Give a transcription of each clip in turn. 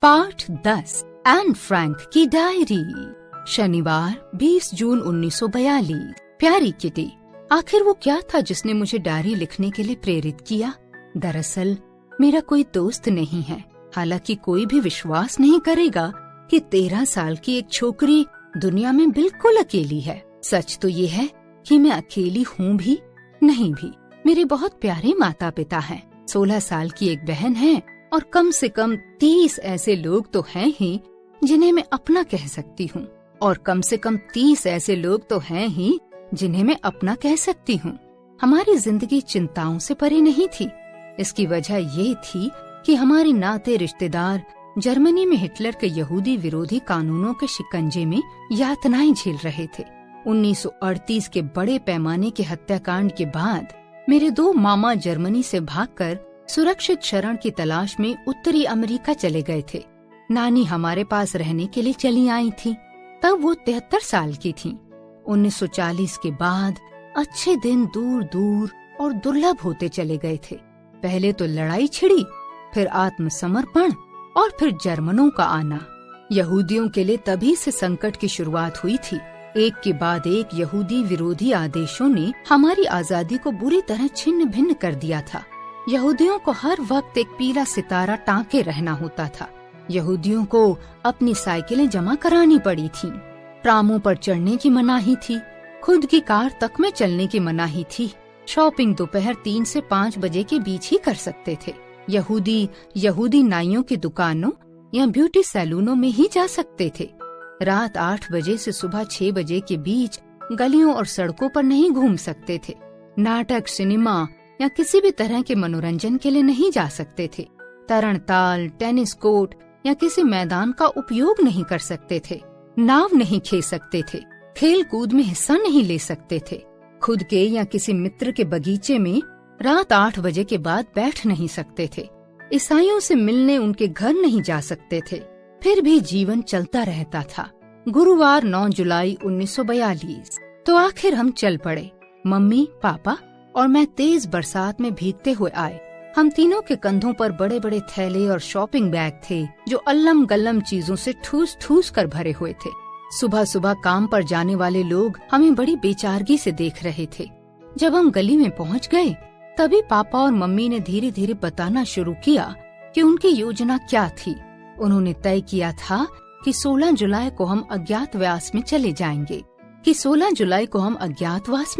पाठ 10 Anne Frank की diary. शनिवार 20 जून 1942। प्यारी किटी, आखिर वो क्या था जिसने मुझे डायरी लिखने के लिए प्रेरित किया? दरअसल मेरा कोई दोस्त नहीं है। हालांकि कोई भी विश्वास नहीं करेगा कि 13 साल की एक छोकरी दुनिया में बिल्कुल अकेली है। सच तो ये है कि मैं अकेली हूँ भी नहीं भी। मेरे बहुत प्यारे माता पिता हैं, 16 साल की एक बहन है और कम से कम 30 ऐसे लोग तो हैं ही जिन्हें मैं अपना कह सकती हूँ, और कम से कम 30 ऐसे लोग तो हैं ही जिन्हें मैं अपना कह सकती हूँ। हमारी जिंदगी चिंताओं से परे नहीं थी। इसकी वजह ये थी कि हमारे नाते रिश्तेदार जर्मनी में हिटलर के यहूदी विरोधी कानूनों के शिकंजे में यातनाएं झेल रहे थे। 1938 के बड़े पैमाने के हत्याकांड के बाद मेरे 2 मामा जर्मनी से भागकर सुरक्षित शरण की तलाश में उत्तरी अमेरिका चले गए थे। नानी हमारे पास रहने के लिए चली आई थी। तब वो 73 साल की थीं। 1940 के बाद अच्छे दिन दूर दूर और दुर्लभ होते चले गए थे। पहले तो लड़ाई छिड़ी, फिर आत्मसमर्पण और फिर जर्मनों का आना। यहूदियों के लिए तभी से संकट की शुरुआत हुई थी। एक के बाद एक यहूदी विरोधी आदेशों ने हमारी आजादी को बुरी तरह छिन्न भिन्न कर दिया था। यहूदियों को हर वक्त एक पीला सितारा टांके रहना होता था। यहूदियों को अपनी साइकिलें जमा करानी पड़ी थीं। ट्रामों पर चढ़ने की मनाही थी। खुद की कार तक में चलने की मनाही थी। शॉपिंग दोपहर 3 से 5 बजे के बीच ही कर सकते थे। यहूदी नाइयों की दुकानों या ब्यूटी सैलूनों में ही जा सकते थे। रात 8 बजे से सुबह 6 बजे के बीच गलियों और सड़कों पर नहीं घूम सकते थे। नाटक, सिनेमा या किसी भी तरह के मनोरंजन के लिए नहीं जा सकते थे। तरणताल, टेनिस कोर्ट या किसी मैदान का उपयोग नहीं कर सकते थे। नाव नहीं खेल सकते थे। खेल कूद में हिस्सा नहीं ले सकते थे। खुद के या किसी मित्र के बगीचे में रात 8 बजे के बाद बैठ नहीं सकते थे। ईसाइयों से मिलने उनके घर नहीं जा सकते थे। फिर भी जीवन चलता रहता था। गुरुवार 9 जुलाई 1942। तो आखिर हम चल पड़े। मम्मी, पापा और मैं तेज बरसात में भीगते हुए आए। हम तीनों के कंधों पर बड़े बड़े थैले और शॉपिंग बैग थे जो अल्लम गल्लम चीजों से ठूस ठूस कर भरे हुए थे। सुबह सुबह काम पर जाने वाले लोग हमें बड़ी बेचारगी से देख रहे थे। जब हम गली में पहुंच गए तभी पापा और मम्मी ने धीरे धीरे बताना शुरू किया कि उनकी योजना क्या थी। उन्होंने तय किया था कि 16 जुलाई को हम अज्ञातवास में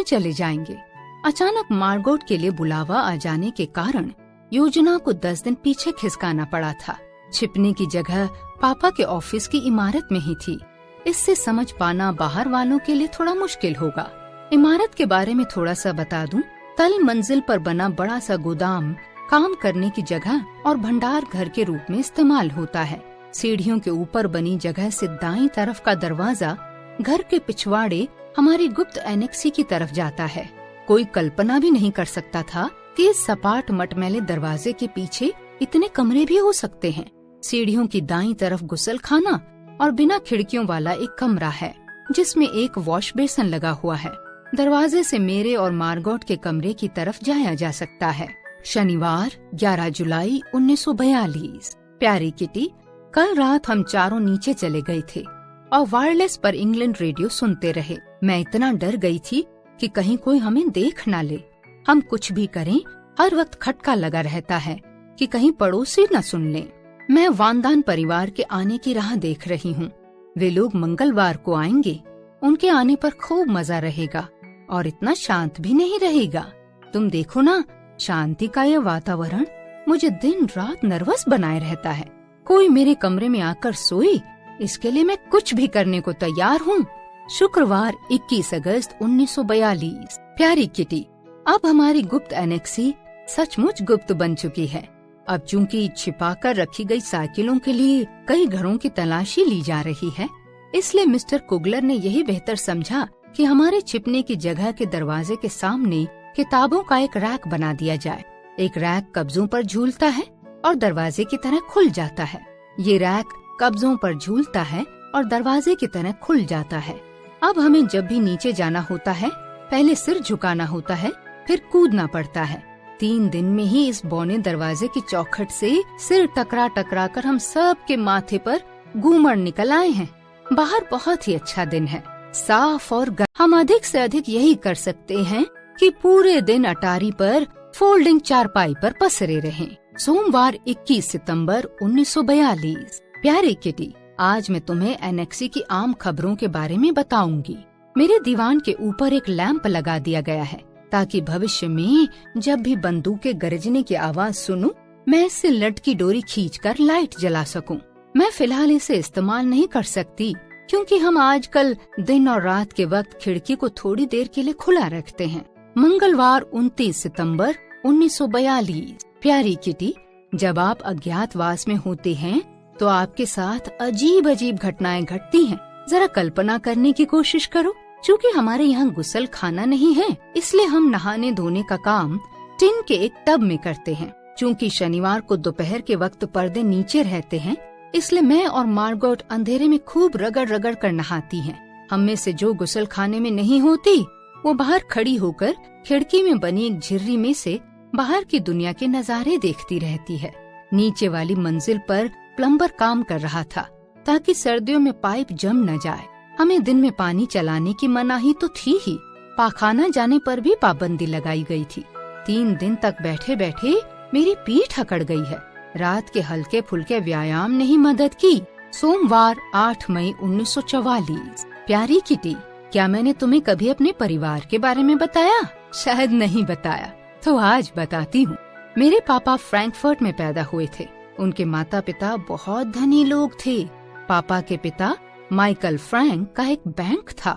चले जाएंगे। अचानक मार्गोट के लिए बुलावा आ जाने के कारण योजना को 10 दिन पीछे खिसकाना पड़ा था। छिपने की जगह पापा के ऑफिस की इमारत में ही थी। इससे समझ पाना बाहर वालों के लिए थोड़ा मुश्किल होगा। इमारत के बारे में थोड़ा सा बता दूं। तल मंजिल पर बना बड़ा सा गोदाम काम करने की जगह और भंडार घर के रूप में इस्तेमाल होता है। सीढ़ियों के ऊपर बनी जगह से दाईं तरफ का दरवाजा घर के पिछवाड़े हमारी गुप्त एनेक्सी की तरफ जाता है। कोई कल्पना भी नहीं कर सकता था कि इस सपाट मटमैले दरवाजे के पीछे इतने कमरे भी हो सकते हैं। सीढ़ियों की दाईं तरफ गुसलखाना और बिना खिड़कियों वाला एक कमरा है जिसमें एक वॉश बेसन लगा हुआ है। दरवाजे से मेरे और मार्गोट के कमरे की तरफ जाया जा सकता है। शनिवार 11 जुलाई 1942। प्यारी किटी, कल रात हम चारों नीचे चले गए थे और वायरलेस पर इंग्लैंड रेडियो सुनते रहे। मैं इतना डर गई थी कि कहीं कोई हमें देख न ले। हम कुछ भी करें हर वक्त खटका लगा रहता है कि कहीं पड़ोसी न सुन लें। मैं वानदान परिवार के आने की राह देख रही हूँ। वे लोग मंगलवार को आएंगे। उनके आने पर खूब मजा रहेगा और इतना शांत भी नहीं रहेगा। तुम देखो ना, शांति का यह वातावरण मुझे दिन रात नर्वस बनाए रहता है। कोई मेरे कमरे में आकर सोए, इसके लिए मैं कुछ भी करने को तैयार हूँ। शुक्रवार 21 अगस्त 1942। प्यारी किटी, अब हमारी गुप्त एनेक्सी सचमुच गुप्त बन चुकी है। अब चूंकि छिपाकर रखी गई साइकिलों के लिए कई घरों की तलाशी ली जा रही है, इसलिए मिस्टर कुगलर ने यही बेहतर समझा कि हमारे छिपने की जगह के दरवाजे के सामने किताबों का एक रैक बना दिया जाए। एक रैक कब्जों पर झूलता है और दरवाजे की तरह खुल जाता है। ये रैक कब्जों पर झूलता है और दरवाजे की तरह खुल जाता है। अब हमें जब भी नीचे जाना होता है, पहले सिर झुकाना होता है, फिर कूदना पड़ता है। 3 दिन में ही इस बौने दरवाजे की चौखट से सिर टकरा टकरा कर हम सब के माथे पर घूमड़ निकल आए हैं। बाहर बहुत ही अच्छा दिन है, साफ और गर्म। हम अधिक से अधिक यही कर सकते हैं कि पूरे दिन अटारी पर फोल्डिंग चारपाई पर पसरे रहें। सोमवार 21 सितंबर 1942। प्यारी किटी, आज मैं तुम्हें एनेक्सी की आम खबरों के बारे में बताऊंगी। मेरे दीवान के ऊपर एक लैंप लगा दिया गया है ताकि भविष्य में जब भी बंदूक के गरजने की आवाज सुनूं, मैं इससे लटकी डोरी खींचकर लाइट जला सकूं। मैं फिलहाल इसे इस्तेमाल नहीं कर सकती क्योंकि हम आजकल दिन और रात के वक्त खिड़की को थोड़ी देर के लिए खुला रखते हैं। मंगलवार 29 सितंबर 1942। प्यारी किटी, जब आप अज्ञातवास में होते हैं तो आपके साथ अजीब अजीब घटनाएं घटती हैं। जरा कल्पना करने की कोशिश करो। चूँकि हमारे यहाँ गुसल खाना नहीं है, इसलिए हम नहाने धोने का काम टिन के एक टब में करते हैं। चूँकि शनिवार को दोपहर के वक्त पर्दे नीचे रहते हैं, इसलिए मैं और मार्गोट अंधेरे में खूब रगड़ रगड़ कर नहाती हैं। हम में से जो गुसल खाने में नहीं होती, वो बाहर खड़ी होकर खिड़की में बनी एक झिर्री में से बाहर की दुनिया के नजारे देखती रहती है। नीचे वाली मंजिल पर प्लम्बर काम कर रहा था ताकि सर्दियों में पाइप जम न जाए। हमें दिन में पानी चलाने की मनाही तो थी ही, पाखाना जाने पर भी पाबंदी लगाई गई थी। 3 दिन तक बैठे बैठे मेरी पीठ अकड़ गई है। रात के हल्के फुल्के व्यायाम ने ही मदद की। सोमवार 8 मई 1944। प्यारी किटी, क्या मैंने तुम्हें कभी अपने परिवार के बारे में बताया? शायद नहीं बताया, तो आज बताती हूँ। मेरे पापा फ्रैंकफर्ट में पैदा हुए थे। उनके माता पिता बहुत धनी लोग थे। पापा के पिता माइकल फ्रैंक का एक बैंक था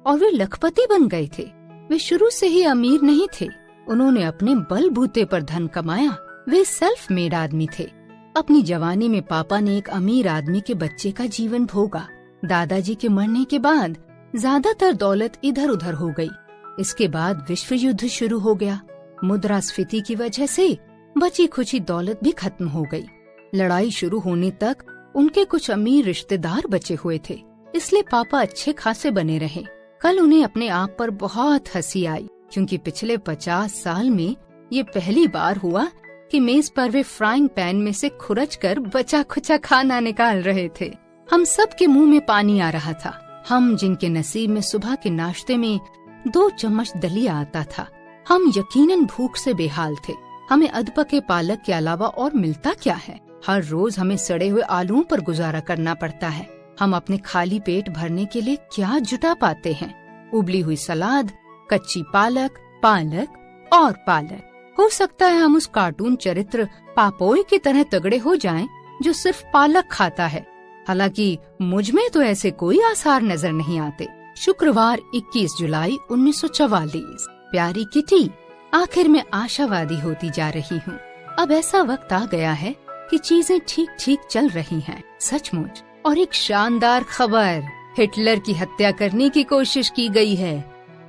और वे लखपति बन गए थे। वे शुरू से ही अमीर नहीं थे, उन्होंने अपने बलबूते पर धन कमाया। वे सेल्फ मेड आदमी थे। अपनी जवानी में पापा ने एक अमीर आदमी के बच्चे का जीवन भोगा। दादाजी के मरने के बाद ज्यादातर दौलत इधर उधर हो गई। इसके बाद विश्व युद्ध शुरू हो गया। मुद्रास्फीति की वजह से बची खुची दौलत भी खत्म हो गई। लड़ाई शुरू होने तक उनके कुछ अमीर रिश्तेदार बचे हुए थे, इसलिए पापा अच्छे खासे बने रहे। कल उन्हें अपने आप पर बहुत हंसी आई क्योंकि पिछले 50 साल में ये पहली बार हुआ कि मेज पर वे फ्राइंग पैन में से खुरच कर बचा खुचा खाना निकाल रहे थे। हम सब के मुंह में पानी आ रहा था। हम जिनके नसीब में सुबह के नाश्ते में 2 चम्मच दलिया आता था, हम यकीनन भूख से बेहाल थे। हमें अधपके पालक के अलावा और मिलता क्या है? हर रोज हमें सड़े हुए आलूओं पर गुजारा करना पड़ता है। हम अपने खाली पेट भरने के लिए क्या जुटा पाते हैं? उबली हुई सलाद, कच्ची पालक, पालक और पालक। हो सकता है हम उस कार्टून चरित्र पापोई की तरह तगड़े हो जाएं, जो सिर्फ पालक खाता है। हालांकि मुझ में तो ऐसे कोई आसार नजर नहीं आते। शुक्रवार 21 जुलाई 1944। प्यारी किटी, आखिर मैं आशावादी होती जा रही हूँ। अब ऐसा वक्त आ गया है कि चीजें ठीक ठीक चल रही हैं, सचमुच। और एक शानदार खबर, हिटलर की हत्या करने की कोशिश की गई है।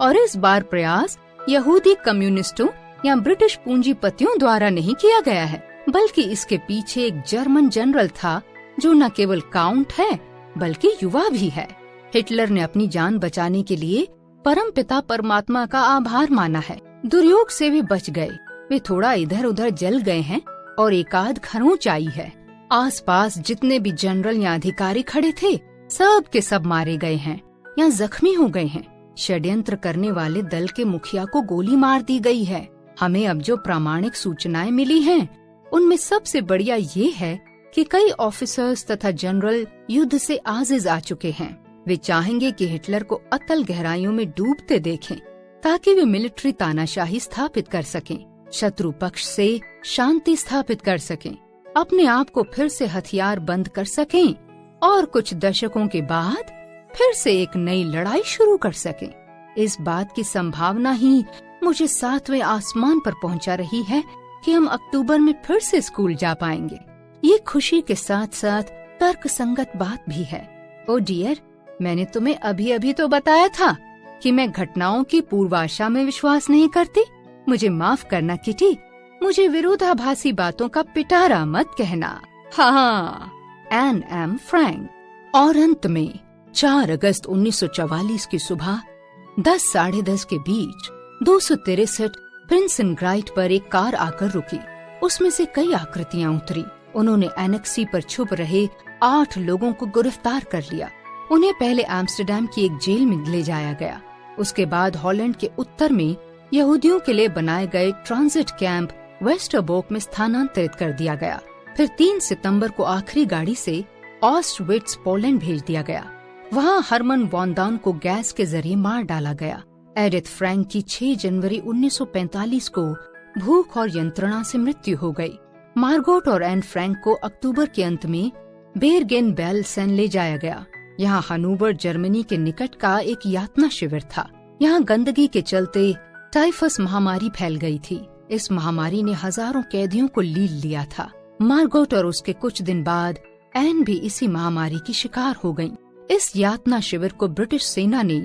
और इस बार प्रयास यहूदी कम्युनिस्टों या ब्रिटिश पूंजीपतियों द्वारा नहीं किया गया है, बल्कि इसके पीछे एक जर्मन जनरल था जो न केवल काउंट है बल्कि युवा भी है। हिटलर ने अपनी जान बचाने के लिए परमपिता परमात्मा का आभार माना है। दुर्योग से वे बच गए। वे थोड़ा इधर उधर जल गए हैं और एकाध खरोंच आई है। आसपास जितने भी जनरल या अधिकारी खड़े थे, सब के सब मारे गए हैं या जख्मी हो गए हैं। षड्यंत्र करने वाले दल के मुखिया को गोली मार दी गई है। हमें अब जो प्रामाणिक सूचनाएं मिली हैं, उनमें सबसे बढ़िया ये है कि कई ऑफिसर्स तथा जनरल युद्ध से आजिज आ चुके हैं। वे चाहेंगे कि हिटलर को अतल गहराइयों में डूबते देखें ताकि वे मिलिट्री तानाशाही स्थापित कर सकें, शत्रु पक्ष से शांति स्थापित कर सकें, अपने आप को फिर से हथियार बंद कर सकें और कुछ दशकों के बाद फिर से एक नई लड़ाई शुरू कर सकें। इस बात की संभावना ही मुझे 7वें आसमान पर पहुंचा रही है कि हम अक्टूबर में फिर से स्कूल जा पाएंगे। ये खुशी के साथ साथ तर्क संगत बात भी है। ओ डियर, मैंने तुम्हें अभी अभी तो बताया था कि मैं घटनाओं की पूर्वाशा में विश्वास नहीं करती। मुझे माफ करना किटी, मुझे विरोधाभासी बातों का पिटारा मत कहना। हाँ, एन एम फ्रैंक। और अंत में 4 अगस्त 1944 की सुबह 10 साढ़े 10 के बीच 263 प्रिंसन ग्राइट पर एक कार आकर रुकी। उसमें से कई आकृतियां उतरी। उन्होंने एनेक्सी पर छुप रहे 8 लोगों को गिरफ्तार कर लिया। उन्हें पहले एम्स्टर्डम की एक जेल में ले जाया गया। उसके बाद हॉलैंड के उत्तर में यहूदियों के लिए बनाए गए ट्रांजिट कैंप वेस्टरबोर्ग में स्थानांतरित कर दिया गया। फिर 3 सितंबर को आखिरी गाड़ी से ऑस्टविट्स पोलैंड भेज दिया गया। वहाँ हरमन वॉन दान को गैस के जरिए मार डाला गया। एडिथ फ्रैंक की 6 जनवरी 1945 को भूख और यंत्रणा से मृत्यु हो गई। मार्गोट और एन फ्रैंक को अक्टूबर के अंत में बेरगेन बेल्सेन ले जाया गया। यहाँ हनोवर जर्मनी के निकट का एक यातना शिविर था। यहाँ गंदगी के चलते टाइफस महामारी फैल गई थी। इस महामारी ने हजारों कैदियों को लील लिया था। मार्गोट और उसके कुछ दिन बाद एन भी इसी महामारी की शिकार हो गयीं। इस यातना शिविर को ब्रिटिश सेना ने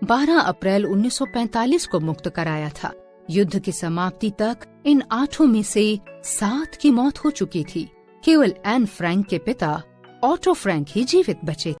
12 अप्रैल 1945 को मुक्त कराया था। युद्ध की समाप्ति तक इन 8 में से 7 की मौत हो चुकी थी। केवल एन फ्रैंक के पिता ऑटो फ्रैंक ही जीवित बचे।